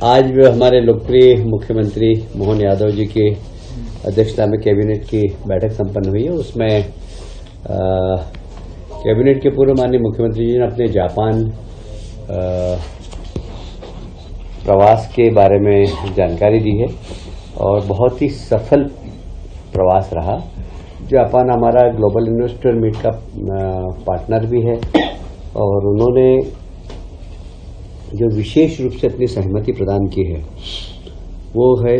आज हमारे लोकप्रिय मुख्यमंत्री मोहन यादव जी की अध्यक्षता में कैबिनेट की बैठक संपन्न हुई है। उसमें कैबिनेट के पूर्व माननीय मुख्यमंत्री जी ने अपने जापान प्रवास के बारे में जानकारी दी है और बहुत ही सफल प्रवास रहा। जापान हमारा ग्लोबल इन्वेस्टर मीट का पार्टनर भी है और उन्होंने जो विशेष रूप से अपनी सहमति प्रदान की है वो है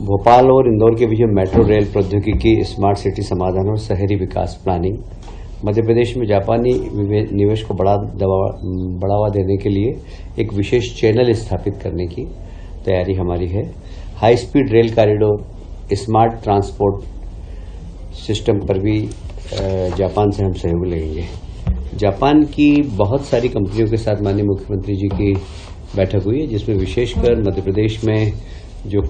भोपाल और इंदौर के बीच मेट्रो रेल प्रौद्योगिकी, स्मार्ट सिटी समाधान और शहरी विकास प्लानिंग। मध्य प्रदेश में जापानी निवेश को बढ़ावा देने के लिए एक विशेष चैनल स्थापित करने की तैयारी हमारी है। High speed rail corridor, smart transport system पर भी जापान से हम सहयोग लेंगे। जापान की बहुत सारी कंपनियों के साथ माननीय मुख्यमंत्री जी की बैठक हुई है, जिसमें विशेषकर मध्य प्रदेश में जो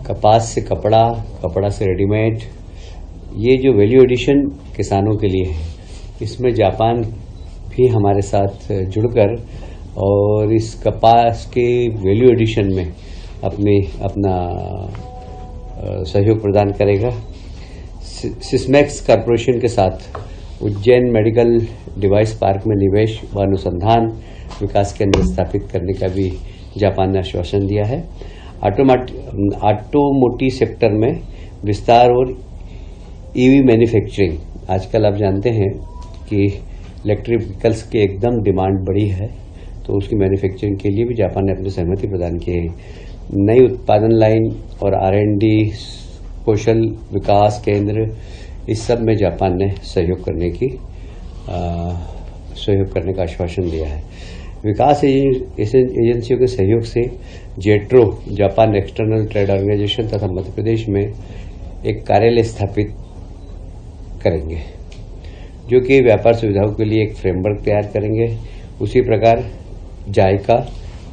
कपास से कपड़ा, कपड़ा से रेडीमेड, ये जो वैल्यू एडिशन किसानों के लिए है, इसमें जापान भी हमारे साथ जुड़कर और इस कपास के वैल्यू एडिशन में अपना सहयोग प्रदान करेगा। सिस्मैक्स कॉरपोरेशन के साथ उज्जैन मेडिकल डिवाइस पार्क में निवेश व अनुसंधान विकास केंद्र स्थापित करने का भी जापान ने आश्वासन दिया है। ऑटोमोटिव सेक्टर में विस्तार और ईवी मैन्युफैक्चरिंग, आजकल आप जानते हैं कि इलेक्ट्रिक व्हीकल्स की एकदम डिमांड बढ़ी है, तो उसकी मैन्युफैक्चरिंग के लिए भी जापान ने अपनी सहमति प्रदान की है। नई उत्पादन लाइन और R&D कौशल विकास केंद्र, इस सब में जापान ने सहयोग करने का आश्वासन दिया है। विकास एजेंसियों के सहयोग से JETRO, Japan external trade organisation तथा मध्य प्रदेश में एक कार्यालय स्थापित करेंगे, जो कि व्यापार सुविधाओं के लिए एक फ्रेमवर्क तैयार करेंगे। उसी प्रकार जायका,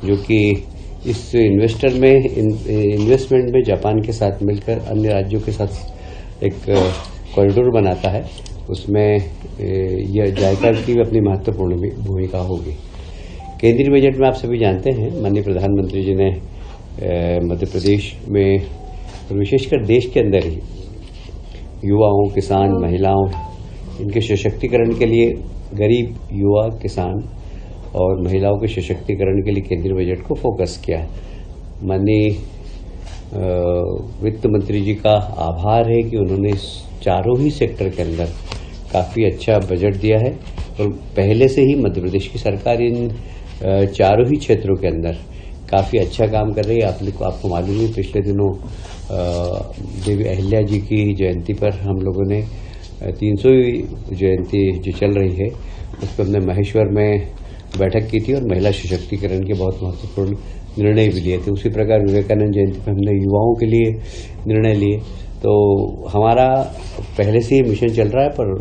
जो कि इस इन्वेस्टमेंट में जापान के साथ मिलकर अन्य राज्यों के साथ एक कॉरिडोर बनाता है, उसमें यह जायका की भी अपनी महत्वपूर्ण भूमिका होगी। केंद्रीय बजट में आप सभी जानते हैं माननीय प्रधानमंत्री जी ने मध्य प्रदेश में और विशेषकर देश के अंदर ही युवाओं, किसान, महिलाओं, इनके सशक्तिकरण के लिए, गरीब युवा, किसान और महिलाओं के सशक्तिकरण के लिए केंद्रीय बजट को फोकस किया। माननीय वित्त मंत्री जी का आभार है कि उन्होंने चारों ही सेक्टर के अंदर काफ़ी अच्छा बजट दिया है और पहले से ही मध्य प्रदेश की सरकार इन चारों ही क्षेत्रों के अंदर काफ़ी अच्छा काम कर रही है। आपको मालूम है, पिछले दिनों देवी अहिल्या जी की जयंती पर हम लोगों ने 300वीं जयंती जो चल रही है उस पर हमने महेश्वर में बैठक की थी और महिला सशक्तिकरण के बहुत महत्वपूर्ण निर्णय भी लिए थे। उसी प्रकार विवेकानंद जयंती पर हमने युवाओं के लिए निर्णय लिए। तो हमारा पहले से ही मिशन चल रहा है, पर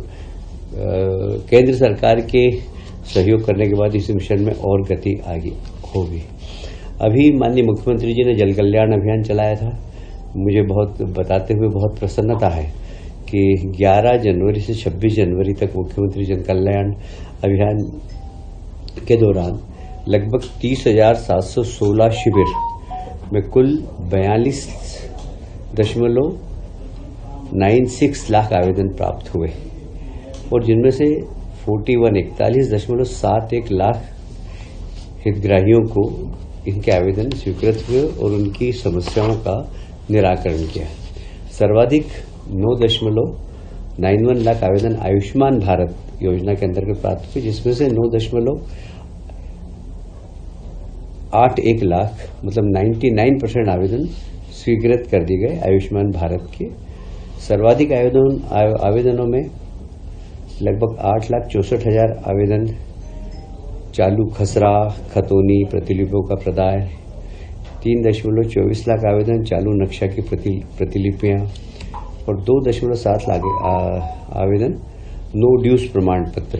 केंद्र सरकार के सहयोग करने के बाद इस मिशन में और गति आगे होगी। अभी माननीय मुख्यमंत्री जी ने जल कल्याण अभियान चलाया था। मुझे बताते हुए बहुत प्रसन्नता है कि 11 जनवरी से 26 जनवरी तक मुख्यमंत्री जन कल्याण अभियान के दौरान लगभग 30,716 शिविर में कुल 42.96 लाख आवेदन प्राप्त हुए और जिनमें से 41.71 लाख हितग्राहियों को इनके आवेदन स्वीकृत हुए और उनकी समस्याओं का निराकरण किया। सर्वाधिक 9.91 लाख आवेदन आयुष्मान भारत योजना के अंतर्गत प्राप्त हुए, जिसमें से 9.81 लाख मतलब 99% आवेदन स्वीकृत कर दिए गए आयुष्मान भारत के। सर्वाधिक आवेदनों में लगभग 8,64,000 आवेदन चालू खसरा खतौनी प्रतिलिपियों का प्रदाय, 3.24 लाख आवेदन चालू नक्शा की प्रतिलिपियां और 2.7 लाख आवेदन नो ड्यूज प्रमाण पत्र,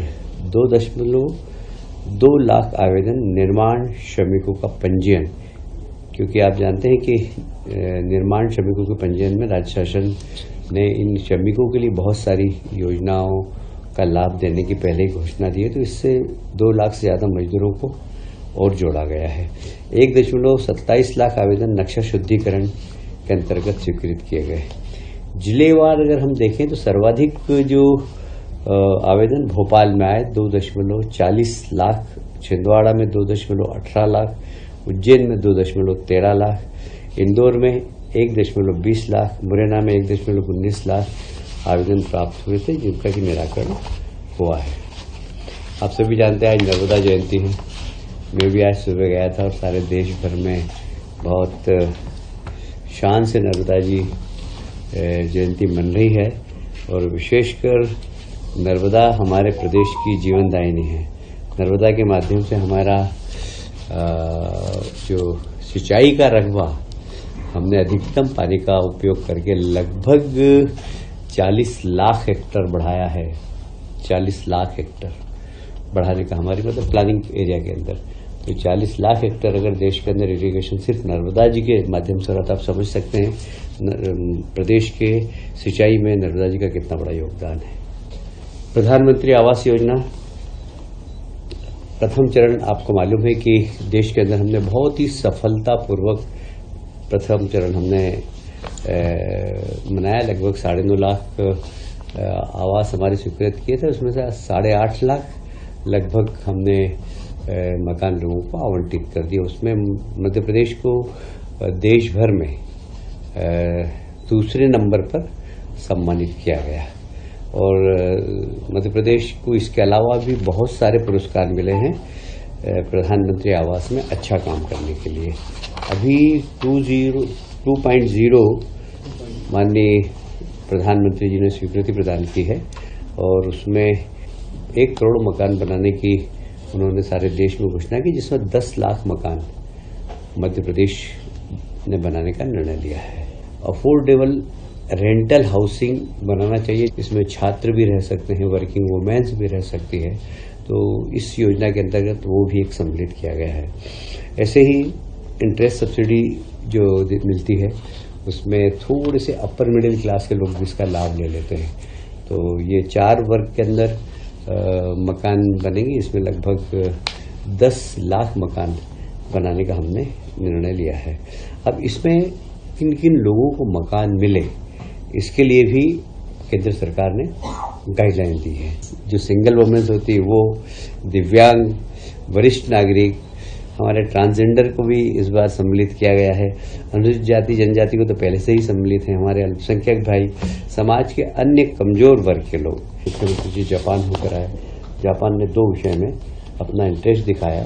2.2 लाख आवेदन निर्माण श्रमिकों का पंजीयन, क्योंकि आप जानते हैं कि निर्माण श्रमिकों के पंजीयन में राज्य शासन ने इन श्रमिकों के लिए बहुत सारी योजनाओं का लाभ देने की पहले ही घोषणा दी है। तो इससे 2 लाख से ज़्यादा मजदूरों को और जोड़ा गया है। 1.27 लाख आवेदन नक्शा शुद्धिकरण के अंतर्गत स्वीकृत किए गए। जिलेवार अगर हम देखें तो सर्वाधिक जो आवेदन भोपाल में आए 2.40 लाख, छिंदवाड़ा में 2.18 लाख, उज्जैन में 2.13 लाख, इंदौर में 1.20 लाख, मुरैना में 1.19 लाख आवेदन प्राप्त हुए थे, जिनका कि निराकरण हुआ है। आप सभी जानते हैं आज नर्मदा जयंती है। मैं भी आज सुबह गया था और सारे देश भर में बहुत शान से नर्मदा जी जयंती मन रही है। और विशेषकर नर्मदा हमारे प्रदेश की जीवनदायिनी है। नर्मदा के माध्यम से हमारा जो सिंचाई का रकबा हमने अधिकतम पानी का उपयोग करके लगभग 40 लाख हेक्टेयर बढ़ाया है। 40 लाख हेक्टेयर बढ़ाने का हमारी मतलब प्लानिंग एरिया के अंदर। तो 40 लाख हेक्टेयर अगर देश के अंदर इरिगेशन सिर्फ नर्मदा जी के माध्यम से होता, आप समझ सकते हैं प्रदेश के सिंचाई में नर्मदा जी का कितना बड़ा योगदान है। प्रधानमंत्री आवास योजना प्रथम चरण, आपको मालूम है कि देश के अंदर हमने बहुत ही सफलतापूर्वक प्रथम चरण हमने मनाया। लगभग 9.5 लाख आवास हमारे स्वीकृत किए थे। उसमें से 8.5 लाख लगभग हमने मकान लोगों को आवंटित कर दिया। उसमें मध्य प्रदेश को देश भर में दूसरे नंबर पर सम्मानित किया गया। और मध्य प्रदेश को इसके अलावा भी बहुत सारे पुरस्कार मिले हैं प्रधानमंत्री आवास में अच्छा काम करने के लिए। अभी 2.0 माननीय प्रधानमंत्री जी ने स्वीकृति प्रदान की है और उसमें 1 करोड़ मकान बनाने की उन्होंने सारे देश में घोषणा की, जिसमें 10 लाख मकान मध्य प्रदेश ने बनाने का निर्णय लिया है। अफोर्डेबल रेंटल हाउसिंग बनाना चाहिए, इसमें छात्र भी रह सकते हैं, वर्किंग वुमेन्स भी रह सकती है। तो इस योजना के अंतर्गत वो भी एक सम्मिलित किया गया है। ऐसे ही इंटरेस्ट सब्सिडी जो मिलती है उसमें थोड़े से अपर मिडिल क्लास के लोग भी इसका लाभ ले लेते हैं। तो ये 4 वर्ग के अंदर मकान बनेंगे। इसमें लगभग 10 लाख मकान बनाने का हमने निर्णय लिया है। अब इसमें किन किन लोगों को मकान मिले, इसके लिए भी केंद्र सरकार ने गाइडलाइन दी है। जो सिंगल वुमेन्स होती है वो, दिव्यांग, वरिष्ठ नागरिक, हमारे ट्रांसजेंडर को भी इस बार सम्मिलित किया गया है। अनुसूचित जाति जनजाति को तो पहले से ही सम्मिलित है। हमारे अल्पसंख्यक भाई, समाज के अन्य कमजोर वर्ग के लोग। मुख्यमंत्री जी जापान होकर आए। जापान ने 2 विषय में अपना इंटरेस्ट दिखाया।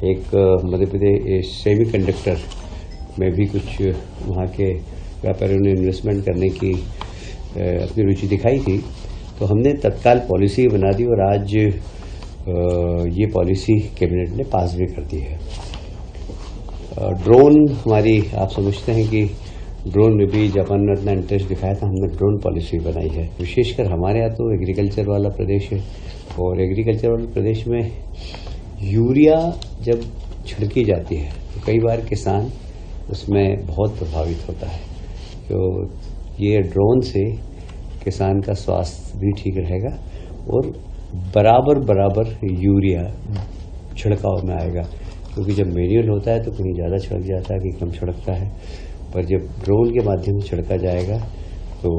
एक मध्य प्रदेश सेमी कंडक्टर में भी कुछ वहाँ के व्यापारियों ने इन्वेस्टमेंट करने की अपनी रुचि दिखाई थी। तो हमने तत्काल पॉलिसी बना दी और आज ये पॉलिसी कैबिनेट ने पास भी कर दी है। ड्रोन हमारी, आप समझते हैं कि ड्रोन में भी जापान ने अपना इंटरेस्ट दिखाया था। हमने ड्रोन पॉलिसी बनाई है। विशेषकर हमारे यहाँ तो एग्रीकल्चर वाला प्रदेश है और एग्रीकल्चर वाले प्रदेश में यूरिया जब छिड़की जाती है तो कई बार किसान उसमें बहुत प्रभावित होता है। तो ये ड्रोन से किसान का स्वास्थ्य भी ठीक रहेगा और बराबर यूरिया छिड़काव में आएगा। क्योंकि जब मैन्युअल होता है तो कहीं ज़्यादा छिड़क जाता है, कहीं कम छिड़कता है, पर जब ड्रोन के माध्यम से छिड़का जाएगा तो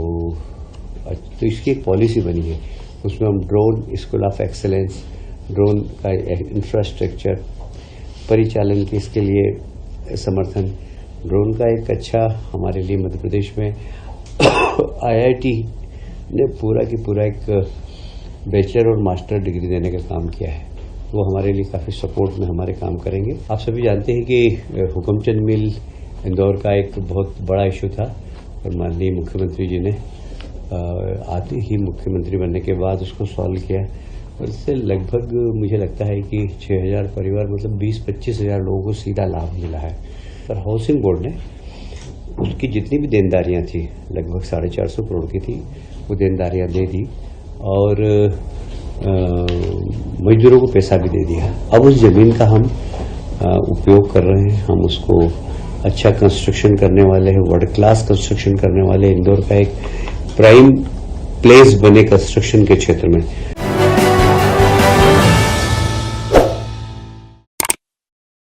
इसकी एक पॉलिसी बनी है। उसमें हम drone school of excellence, drone का इंफ्रास्ट्रक्चर, परिचालन के इसके लिए समर्थन, ड्रोन का एक अच्छा हमारे लिए मध्य प्रदेश में IIT ने पूरा की पूरा एक बैचलर और मास्टर डिग्री देने का काम किया है। वो हमारे लिए काफ़ी सपोर्ट में हमारे काम करेंगे। आप सभी जानते हैं कि हुकमचंद मिल इंदौर का एक बहुत बड़ा इशू था और माननीय मुख्यमंत्री जी ने आते ही मुख्यमंत्री बनने के बाद उसको सॉल्व किया और इससे लगभग मुझे लगता है कि 6,000 परिवार मतलब 20-25 हज़ार लोगों को सीधा लाभ मिला है। पर हाउसिंग बोर्ड ने उसकी जितनी भी देनदारियां थी, लगभग 450 करोड़ की थी, वो देनदारियां दे दी और मजदूरों को पैसा भी दे दिया। अब उस जमीन का हम उपयोग कर रहे हैं। हम उसको अच्छा कंस्ट्रक्शन करने वाले हैं, वर्ल्ड क्लास कंस्ट्रक्शन करने वाले। इंदौर का एक प्राइम प्लेस बने कंस्ट्रक्शन के क्षेत्र में